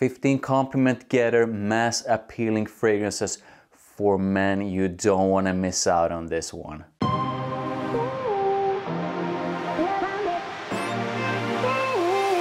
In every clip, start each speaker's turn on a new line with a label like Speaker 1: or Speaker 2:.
Speaker 1: 15 compliment getter, mass appealing fragrances for men. You don't want to miss out on this one.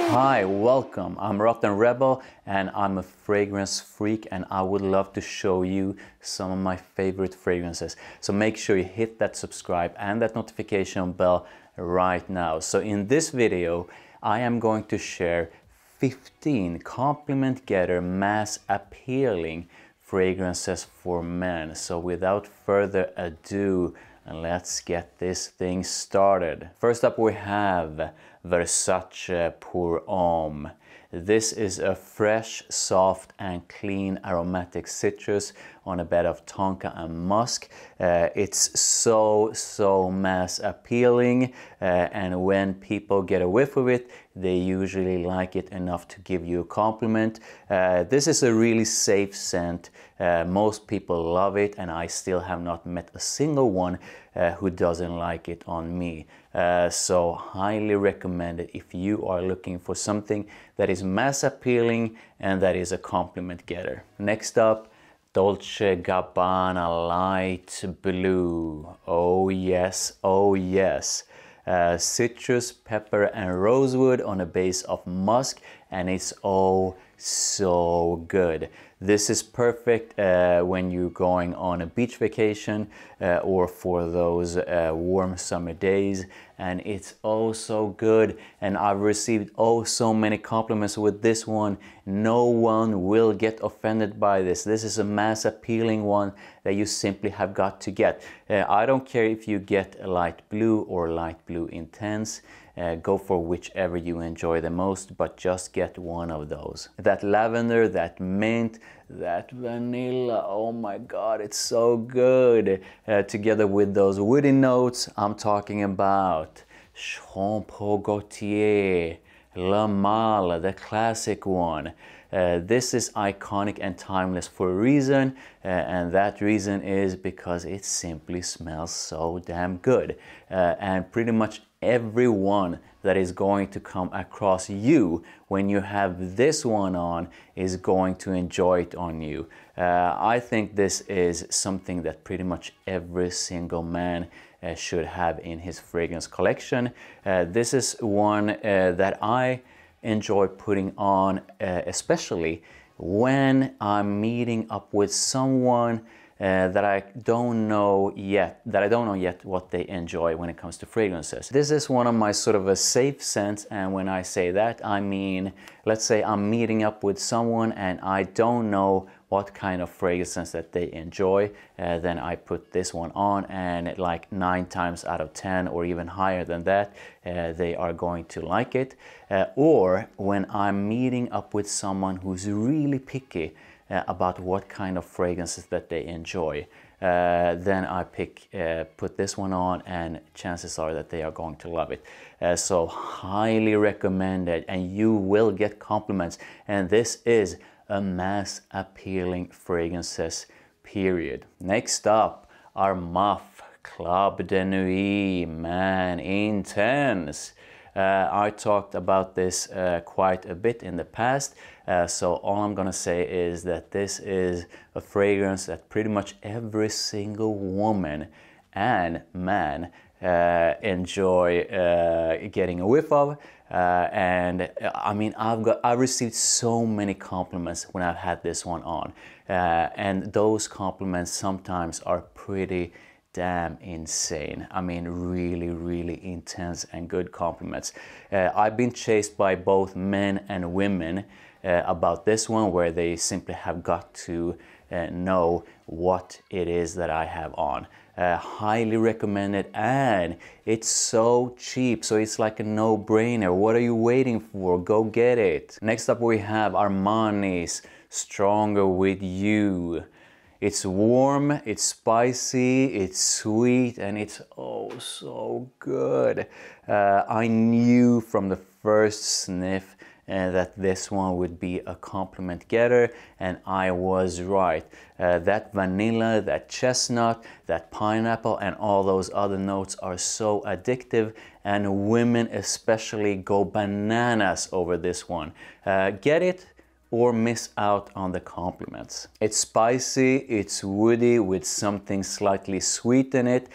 Speaker 1: Hi, welcome. I'm Rotten Rebel and I'm a fragrance freak, and I would love to show you some of my favorite fragrances. So make sure you hit that subscribe and that notification bell right now. So in this video, I am going to share 15 compliment getter, mass appealing fragrances for men. So without further ado, let's get this thing started. First up we have VERSACE Pour Homme. This is a fresh, soft and clean aromatic citrus on a bed of tonka and musk. It's so mass appealing, and when people get a whiff of it, they usually like it enough to give you a compliment. This is a really safe scent. Most people love it, and I still have not met a single one who doesn't like it on me. So highly recommend it if you are looking for something that is mass appealing and that is a compliment getter. Next up, Dolce & Gabbana Light Blue. Oh yes, oh yes. Citrus, pepper and rosewood on a base of musk, and it's oh so good. This is perfect when you're going on a beach vacation or for those warm summer days, and it's oh so good. And I've received oh so many compliments with this one. No one will get offended by this. This is a mass appealing one that you simply have got to get. I don't care if you get a light blue or light blue intense. Go for whichever you enjoy the most, but just get one of those. That lavender, that mint, that vanilla, oh my god, it's so good. Together with those woody notes, I'm talking about Gaultier, La Malle, the classic one. This is iconic and timeless for a reason, and that reason is because it simply smells so damn good. And pretty much everyone that is going to come across you when you have this one on is going to enjoy it on you. I think this is something that pretty much every single man should have in his fragrance collection. This is one that I enjoy putting on, especially when I'm meeting up with someone that I don't know yet what they enjoy when it comes to fragrances. This is one of my sort of a safe scents, and when I say that, I mean, let's say I'm meeting up with someone and I don't know what kind of fragrances that they enjoy, then I put this one on, and like 9 times out of 10 or even higher than that, they are going to like it. Or when I'm meeting up with someone who's really picky about what kind of fragrances that they enjoy, then I put this one on, and chances are that they are going to love it. So highly recommended, and you will get compliments, and this is a mass appealing fragrances, period. Next up, ARMAF Club de Nuit, man, intense. I talked about this quite a bit in the past, so all I'm gonna say is that this is a fragrance that pretty much every single woman and man enjoy getting a whiff of, and I mean, I've received so many compliments when I've had this one on, and those compliments sometimes are pretty damn insane. I mean, really intense and good compliments. I've been chased by both men and women about this one, where they simply have got to know what it is that I have on. Highly recommended, and it's so cheap, so it's like a no-brainer. What are you waiting for? Go get it. Next up we have Armani's Stronger With You. It's warm, it's spicy, it's sweet, and it's oh so good. I knew from the first sniff that this one would be a compliment getter, and I was right. That vanilla, that chestnut, that pineapple, and all those other notes are so addictive, and women especially go bananas over this one. Get it? or miss out on the compliments. It's spicy, it's woody with something slightly sweet in it.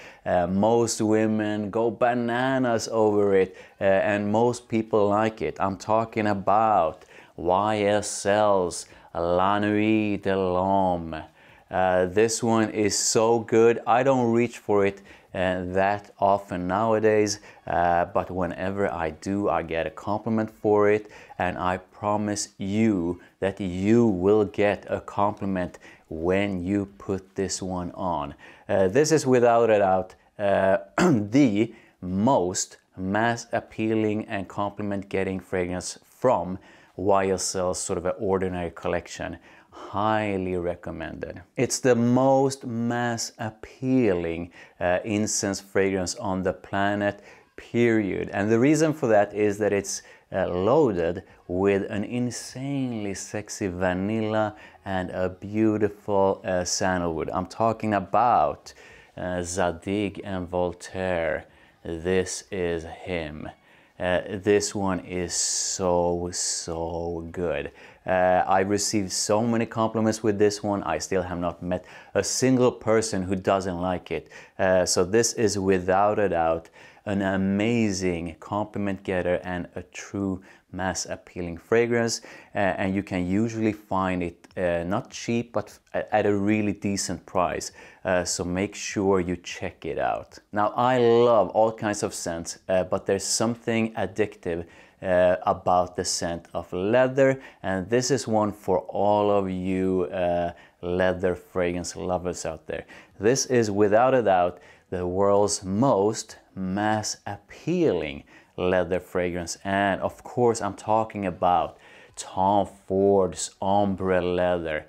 Speaker 1: Most women go bananas over it, and most people like it. I'm talking about YSL's La Nuit de l'Homme. This one is so good. I don't reach for it that often nowadays, but whenever I do, I get a compliment for it, and I promise you that you will get a compliment when you put this one on. This is without a doubt the most mass appealing and compliment getting fragrance from YSL's sort of an ordinary collection. Highly recommended. It's the most mass appealing incense fragrance on the planet, period. And the reason for that is that it's loaded with an insanely sexy vanilla and a beautiful sandalwood. I'm talking about ZADIG and Voltaire. This is him. This one is so good. I received so many compliments with this one. I still have not met a single person who doesn't like it. So this is without a doubt an amazing compliment getter and a true mass appealing fragrance, and you can usually find it not cheap but at a really decent price, so make sure you check it out. Now, I love all kinds of scents, but there's something addictive about the scent of leather, and this is one for all of you leather fragrance lovers out there. This is without a doubt the world's most mass appealing leather fragrance, and of course I'm talking about Tom Ford's Ombre leather.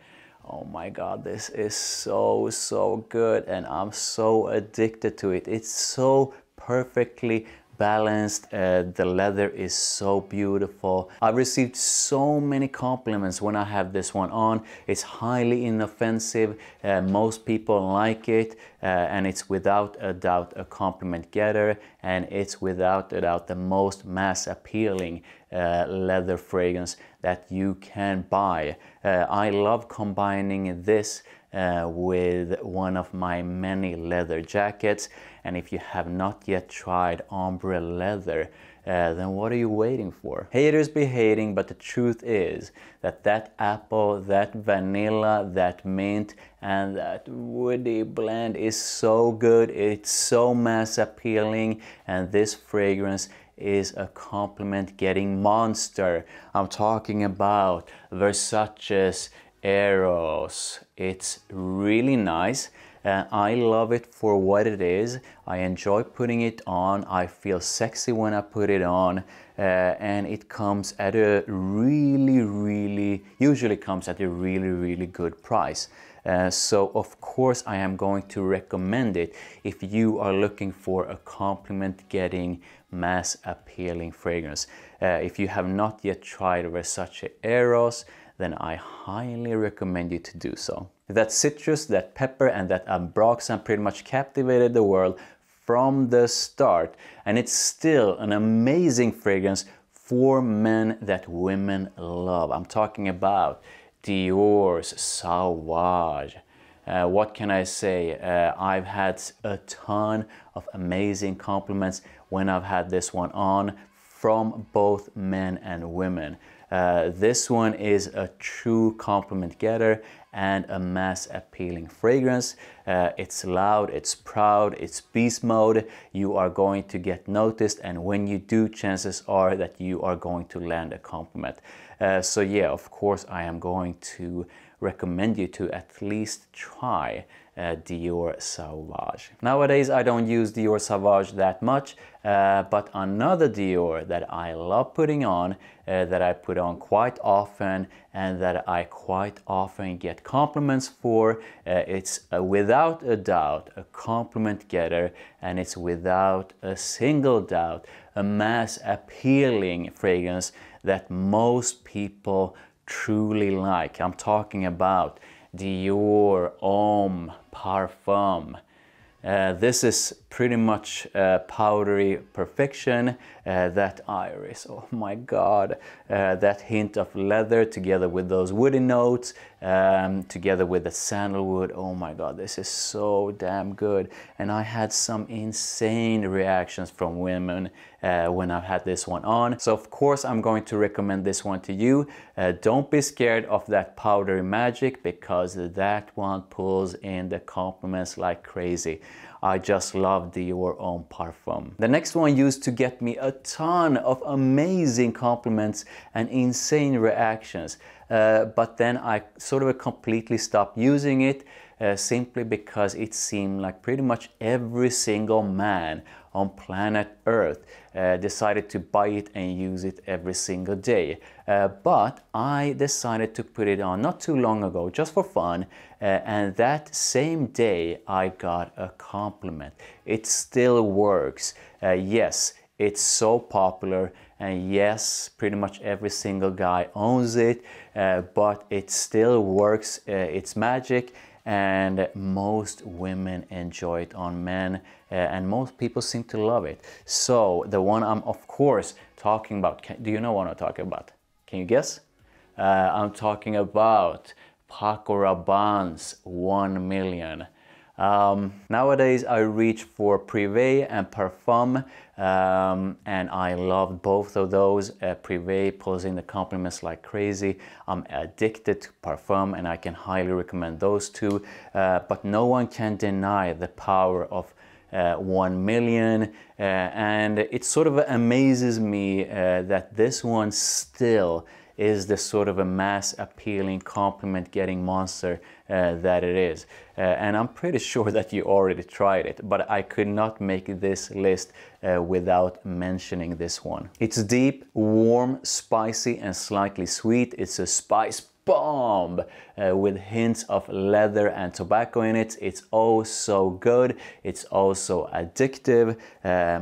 Speaker 1: Oh my god, this is so good, and I'm so addicted to it. It's so perfectly balanced. The leather is so beautiful. I've received so many compliments when I have this one on. It's highly inoffensive. Most people like it, and it's without a doubt a compliment getter, and it's without a doubt the most mass appealing leather fragrance that you can buy. I love combining this with one of my many leather jackets, and if you have not yet tried ombre leather, then what are you waiting for? Haters be hating, but the truth is that that apple, that vanilla, that mint, and that woody blend is so good. It's so mass appealing, and this fragrance is a compliment getting monster. I'm talking about VERSACE's EROS. It's really nice. I love it for what it is. I enjoy putting it on. I feel sexy when I put it on, and it comes at a usually comes at a really good price. So of course I am going to recommend it if you are looking for a compliment getting mass appealing fragrance. If you have not yet tried VERSACE EROS, then I highly recommend you to do so. That citrus, that pepper, and that ambroxan pretty much captivated the world from the start, and it's still an amazing fragrance for men that women love. I'm talking about DIOR's SAUVAGE. What can I say? I've had a ton of amazing compliments when I've had this one on from both men and women. This one is a true compliment getter and a mass appealing fragrance. It's loud, it's proud, it's beast mode. You are going to get noticed, and when you do, chances are that you are going to land a compliment. So yeah, of course I am going to recommend you to at least try DIOR SAUVAGE. Nowadays I don't use DIOR SAUVAGE that much, but another DIOR that I love putting on, that I put on quite often and that I quite often get compliments for, it's without a doubt a compliment getter, and it's without a single doubt a mass appealing fragrance that most people truly like. I'm talking about DIOR Homme Parfum. This is pretty much powdery perfection. That iris, oh my god, that hint of leather together with those woody notes, together with the sandalwood, oh my god, this is so damn good. And I had some insane reactions from women when I've had this one on. So of course I'm going to recommend this one to you. Don't be scared of that powdery magic, because that one pulls in the compliments like crazy. I just love DIOR Homme Parfum. The next one used to get me a ton of amazing compliments and insane reactions, but then I sort of completely stopped using it simply because it seemed like pretty much every single man on planet Earth decided to buy it and use it every single day. But I decided to put it on not too long ago, just for fun, and that same day I got a compliment. It still works. Yes, it's so popular, and yes, pretty much every single guy owns it, but it still works. It's magic, and most women enjoy it on men, and most people seem to love it. So the one I'm of course talking about, do you know what I'm talking about? Can you guess? I'm talking about PACO Rabanne's 1 million. Nowadays I reach for Privé and Parfum, and I love both of those. Privé pulls in the compliments like crazy. I'm addicted to Parfum, and I can highly recommend those two, but no one can deny the power of 1 million, and it sort of amazes me that this one still is the sort of a mass appealing compliment getting monster that it is. And I'm pretty sure that you already tried it, but I could not make this list without mentioning this one. It's deep, warm, spicy and slightly sweet. It's a spice bomb with hints of leather and tobacco in it. It's oh so good. It's also addictive.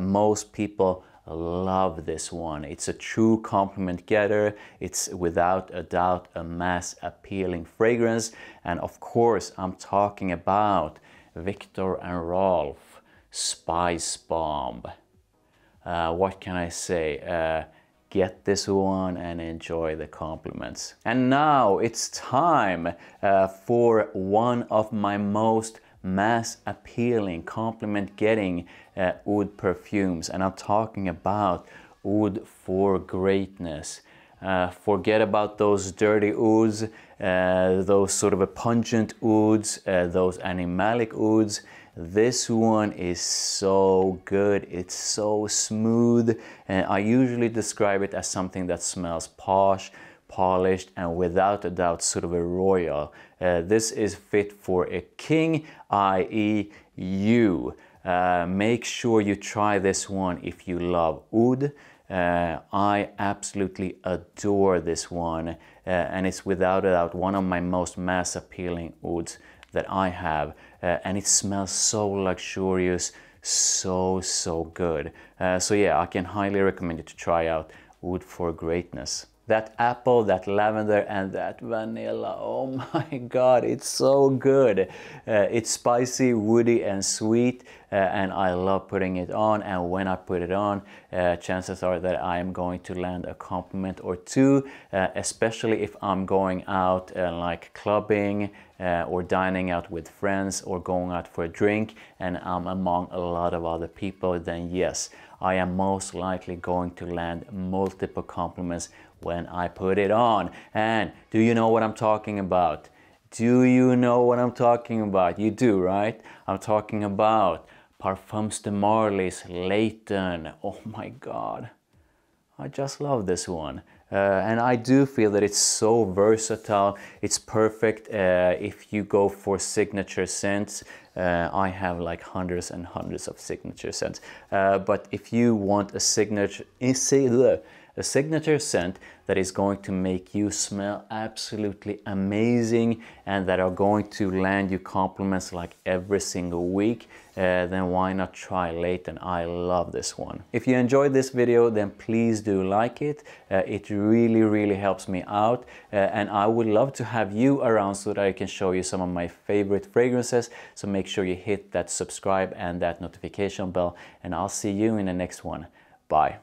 Speaker 1: Most people love this one. It's a true compliment getter. It's without a doubt a mass appealing fragrance, and of course I'm talking about VIKTOR and ROLF Spice Bomb. What can I say? Get this one and enjoy the compliments. And now it's time for one of my most mass appealing compliment getting oud perfumes, and I'm talking about Oud for Greatness. Forget about those dirty ouds, those sort of a pungent ouds, those animalic ouds. This one is so good. It's so smooth, and I usually describe it as something that smells posh, polished, and without a doubt sort of a royal. This is fit for a king, i.e. you. Make sure you try this one if you love oud. I absolutely adore this one, and it's without a doubt one of my most mass appealing ouds that I have, and it smells so luxurious, so good. So yeah, I can highly recommend you to try out Oud for Greatness. That apple, that lavender, and that vanilla, oh my god, it's so good. It's spicy, woody, and sweet, and I love putting it on. And when I put it on, chances are that I am going to land a compliment or two, especially if I'm going out like clubbing or dining out with friends or going out for a drink, and I'm among a lot of other people. Then yes, I am most likely going to land multiple compliments when I put it on. And do you know what I'm talking about? Do you know what I'm talking about? You do, right? I'm talking about Parfums de Marly's LAYTON. Oh my god, I just love this one. And I do feel that it's so versatile. It's perfect if you go for signature scents. I have like hundreds and hundreds of signature scents. But if you want a signature, a signature scent that is going to make you smell absolutely amazing and that are going to land you compliments like every single week, then why not try LAYTON? I love this one. If you enjoyed this video, then please do like it. It really helps me out, and I would love to have you around so that I can show you some of my favorite fragrances. So make sure you hit that subscribe and that notification bell, and I'll see you in the next one. Bye.